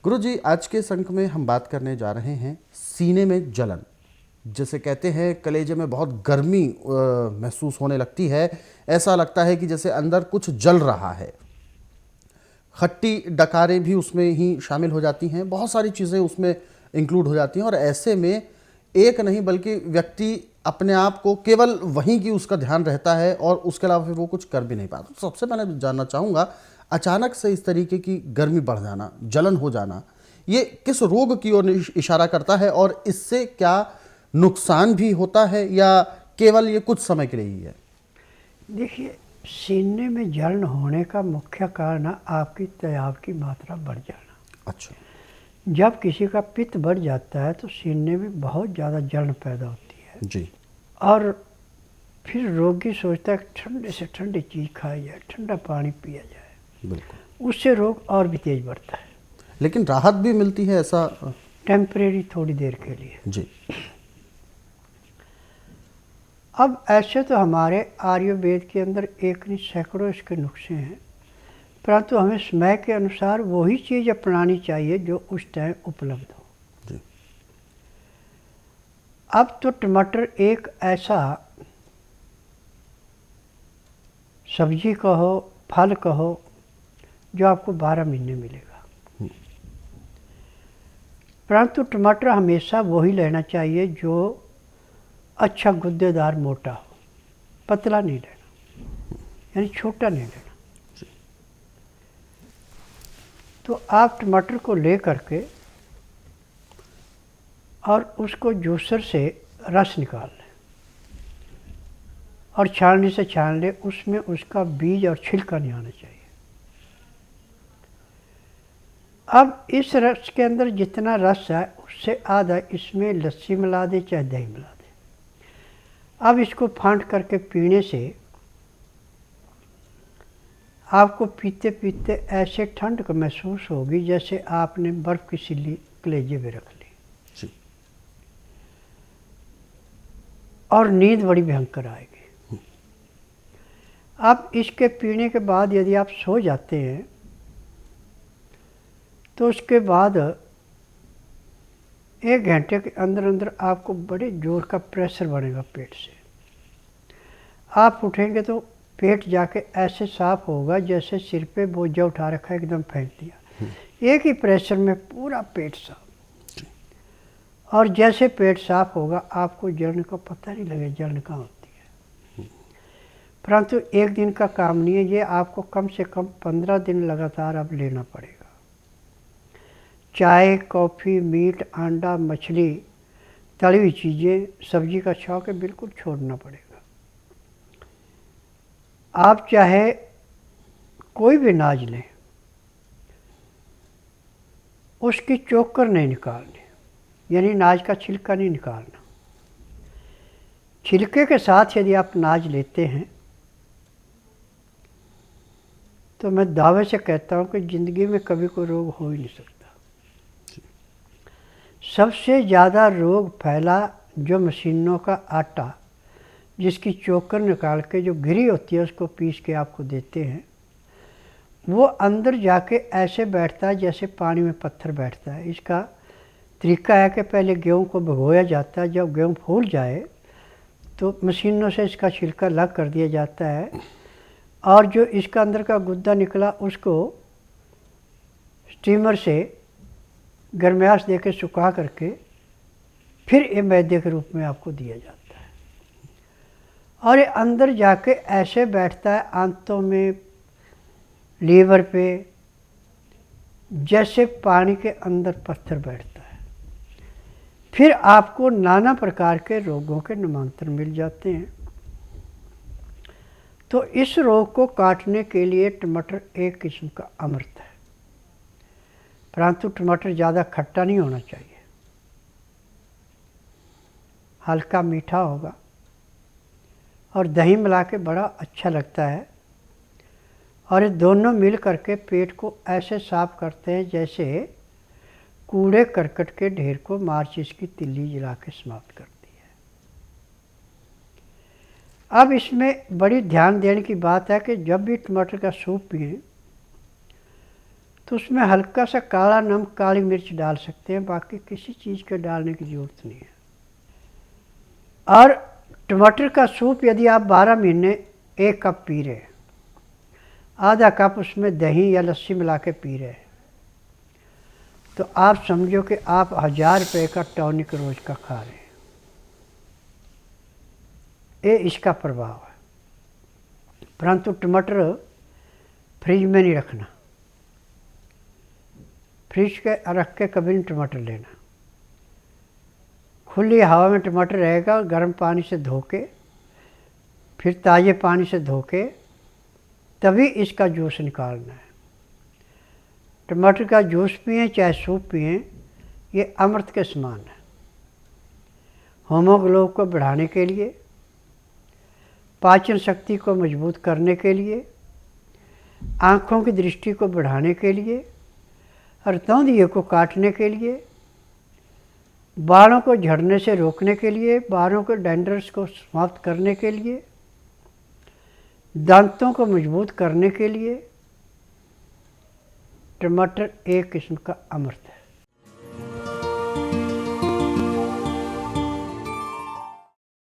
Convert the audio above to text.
गुरुजी, आज के संक में हम बात करने जा रहे हैं सीने में जलन। जैसे कहते हैं कलेजे में बहुत गर्मी महसूस होने लगती है। ऐसा लगता है कि जैसे अंदर कुछ जल रहा है। खट्टी डकारें भी उसमें ही शामिल हो जाती हैं, बहुत सारी चीज़ें उसमें इंक्लूड हो जाती हैं। और ऐसे में एक नहीं बल्कि व्यक्ति अपने आप को केवल वहीं की उसका ध्यान रहता है और उसके अलावा फिर वो कुछ कर भी नहीं पाता। तो सबसे पहले जानना चाहूँगा, अचानक से इस तरीके की गर्मी बढ़ जाना, जलन हो जाना, ये किस रोग की ओर इशारा करता है और इससे क्या नुकसान भी होता है या केवल ये कुछ समय के लिए ही है? देखिए, सीने में जलन होने का मुख्य कारण है आपकी तेजाब की मात्रा बढ़ जाना। अच्छा। जब किसी का पित्त बढ़ जाता है तो सीने में बहुत ज़्यादा जलन पैदा होती है जी। और फिर रोगी सोचता है कि ठंडे से ठंडी चीज़ खाई जाए, ठंडा पानी पिया जाए, बिल्कुल। उससे रोग और भी तेज बढ़ता है। लेकिन राहत भी मिलती है ऐसा? टेम्परेरी, थोड़ी देर के लिए। जी। अब ऐसे तो हमारे आयुर्वेद के अंदर एक नहीं सैकड़ों इसके नुस्खे हैं, परंतु हमें समय के अनुसार वही चीज़ अपनानी चाहिए जो उस टाइम उपलब्ध हो। जी। अब तो टमाटर एक ऐसा सब्जी कहो, फल कहो, जो आपको 12 महीने मिलेगा। परंतु टमाटर हमेशा वही लेना चाहिए जो अच्छा गुद्देदार मोटा हो, पतला नहीं लेना, यानी छोटा नहीं लेना। तो आप टमाटर को ले करके और उसको जूसर से रस निकाल लें और छाननी से छान लें, उसमें उसका बीज और छिलका नहीं आना चाहिए। अब इस रस के अंदर जितना रस है उससे आधा इसमें लस्सी मिला दें चाहे दही मिला दें। अब इसको फाँट करके पीने से आपको पीते पीते ऐसे ठंड का महसूस होगी जैसे आपने बर्फ़ की सिल्ली कलेजे में रख ली। जी। और नींद बड़ी भयंकर आएगी। अब इसके पीने के बाद यदि आप सो जाते हैं तो उसके बाद 1 घंटे के अंदर अंदर आपको बड़े जोर का प्रेशर बढ़ेगा पेट से। आप उठेंगे तो पेट जाके ऐसे साफ होगा जैसे सिर पे बोझा उठा रखा है, एकदम फेंक दिया। एक ही प्रेशर में पूरा पेट साफ। और जैसे पेट साफ होगा आपको जलन का पता नहीं लगेगा जलन कहाँ होती है। परंतु एक दिन का काम नहीं है, ये आपको कम से कम 15 दिन लगातार अब लेना पड़ेगा। चाय, कॉफ़ी, मीट, अंडा, मछली, तली हुई चीज़ें, सब्जी का शौक है, बिल्कुल छोड़ना पड़ेगा। आप चाहे कोई भी अनाज लें, उसकी चोकर नहीं निकालनी, यानी अनाज का छिलका नहीं निकालना। छिलके के साथ यदि आप अनाज लेते हैं तो मैं दावे से कहता हूँ कि ज़िंदगी में कभी कोई रोग हो ही नहीं सकता। सबसे ज़्यादा रोग फैला जो मशीनों का आटा, जिसकी चोकर निकाल के जो गिरी होती है उसको पीस के आपको देते हैं, वो अंदर जाके ऐसे बैठता है जैसे पानी में पत्थर बैठता है। इसका तरीका है कि पहले गेहूँ को भिगोया जाता है, जब गेहूँ फूल जाए तो मशीनों से इसका छिलका अलग कर दिया जाता है और जो इसका अंदर का गुद्दा निकला उसको स्टीमर से गर्माश दे के सुखा करके फिर ये मैदे के रूप में आपको दिया जाता है। और ये अंदर जाके ऐसे बैठता है आंतों में, लीवर पे, जैसे पानी के अंदर पत्थर बैठता है। फिर आपको नाना प्रकार के रोगों के नामांतर मिल जाते हैं। तो इस रोग को काटने के लिए टमाटर एक किस्म का अमृत है, परंतु टमाटर ज़्यादा खट्टा नहीं होना चाहिए, हल्का मीठा होगा और दही मिला के बड़ा अच्छा लगता है। और ये दोनों मिल करके पेट को ऐसे साफ करते हैं जैसे कूड़े करकट के ढेर को माचिस की तिल्ली जला के समाप्त करती है। अब इसमें बड़ी ध्यान देने की बात है कि जब भी टमाटर का सूप पिएं तो उसमें हल्का सा काला नमक, काली मिर्च डाल सकते हैं, बाकी किसी चीज़ के डालने की ज़रूरत नहीं है। और टमाटर का सूप यदि आप 12 महीने 1 कप पी रहे, आधा कप उसमें दही या लस्सी मिला के पी रहे, तो आप समझो कि आप 1000 रुपये का टॉनिक रोज का खा रहे हैं। ये इसका प्रभाव है। परंतु टमाटर फ्रिज में नहीं रखना, फ्रिज के रख के कभी नहीं टमाटर लेना। खुली हवा में टमाटर रहेगा, गर्म पानी से धो के, फिर ताज़े पानी से धो के तभी इसका जूस निकालना है। टमाटर का जूस पिएं चाहे सूप पिएं, ये अमृत के समान है। हीमोग्लोबिन को बढ़ाने के लिए, पाचन शक्ति को मजबूत करने के लिए, आँखों की दृष्टि को बढ़ाने के लिए, और तौंदिए को काटने के लिए, बालों को झड़ने से रोकने के लिए, बालों के डैंड्रफ को समाप्त करने के लिए, दांतों को मजबूत करने के लिए टमाटर एक किस्म का अमृत है।